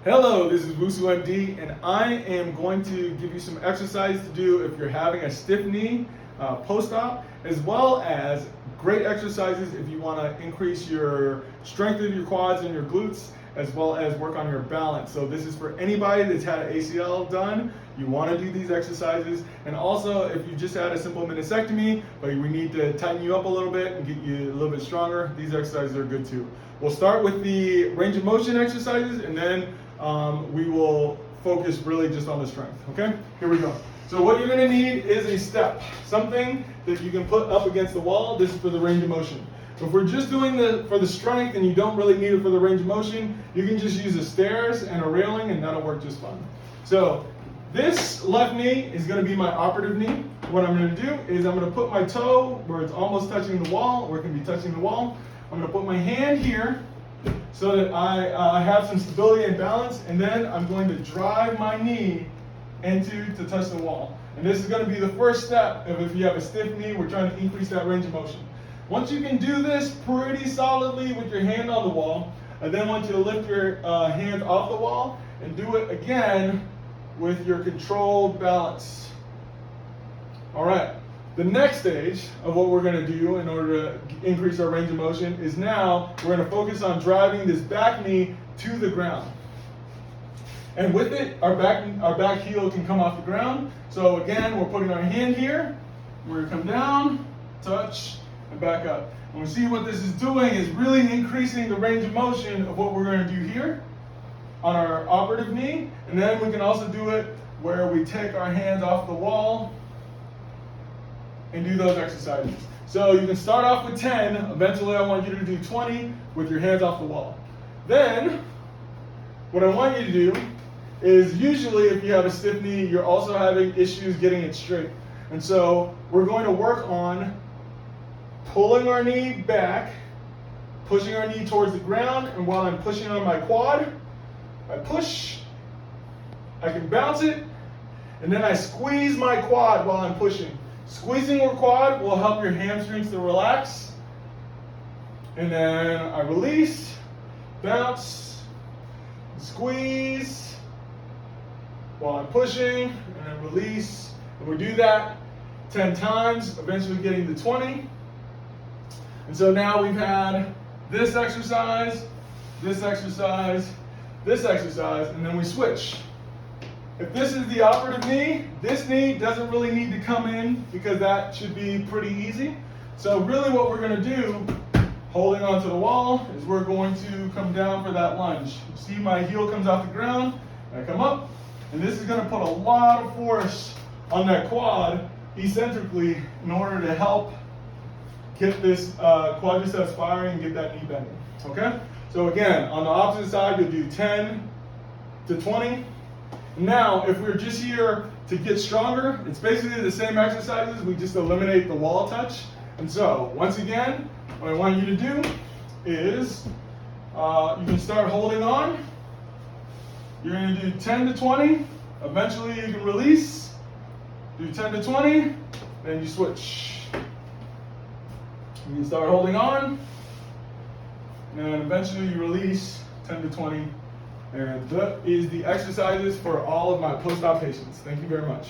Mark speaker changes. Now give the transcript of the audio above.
Speaker 1: Hello, this is WusuMD, and I am going to give you some exercise to do if you're having a stiff knee post-op, as well as great exercises if you want to increase your strength of your quads and your glutes, as well as work on your balance. So this is for anybody that's had an ACL done. You want to do these exercises, and also if you just had a simple meniscectomy, but we need to tighten you up a little bit and get you a little bit stronger, these exercises are good too. We'll start with the range of motion exercises, and then we will focus really just on the strength, okay? Here we go. So what you're gonna need is a step, something that you can put up against the wall. This is for the range of motion. If we're just doing for the strength and you don't really need it for the range of motion, you can just use the stairs and a railing and that'll work just fine. So this left knee is gonna be my operative knee. What I'm gonna do is I'm gonna put my toe where it's almost touching the wall, or it can be touching the wall. I'm gonna put my hand here so that I have some stability and balance, and then I'm going to drive my knee to touch the wall. And this is going to be the first step of if you have a stiff knee, we're trying to increase that range of motion. Once you can do this pretty solidly with your hand on the wall, I then want you to lift your hand off the wall and do it again with your controlled balance. All right. The next stage of what we're going to do in order to increase our range of motion is now we're going to focus on driving this back knee to the ground. And with it, our back heel can come off the ground. So again, we're putting our hand here. We're going to come down, touch, and back up. And we see what this is doing is really increasing the range of motion of what we're going to do here on our operative knee. And then we can also do it where we take our hands off the wall and do those exercises. So you can start off with 10. Eventually I want you to do 20 with your hands off the wall. Then what I want you to do is, usually if you have a stiff knee, you're also having issues getting it straight. And so we're going to work on pulling our knee back, pushing our knee towards the ground, and while I'm pushing on my quad, I push, I can bounce it, and then I squeeze my quad while I'm pushing. Squeezing your quad will help your hamstrings to relax. And then I release, bounce, squeeze while I'm pushing, and then release. And we do that 10 times, eventually getting to 20. And so now we've had this exercise, this exercise, this exercise, and then we switch. If this is the operative knee, this knee doesn't really need to come in because that should be pretty easy. So really what we're going to do, holding onto the wall, is we're going to come down for that lunge. You see my heel comes off the ground, I come up, and this is going to put a lot of force on that quad eccentrically in order to help get this quadriceps firing and get that knee bending. Okay? So again, on the opposite side, you'll do 10 to 20. Now, if we're just here to get stronger, it's basically the same exercises, we just eliminate the wall touch. And so, once again, what I want you to do is, you can start holding on. You're going to do 10 to 20. Eventually you can release. Do 10 to 20, then you switch. You can start holding on, and eventually you release 10 to 20. And that is the exercises for all of my post-op patients. Thank you very much.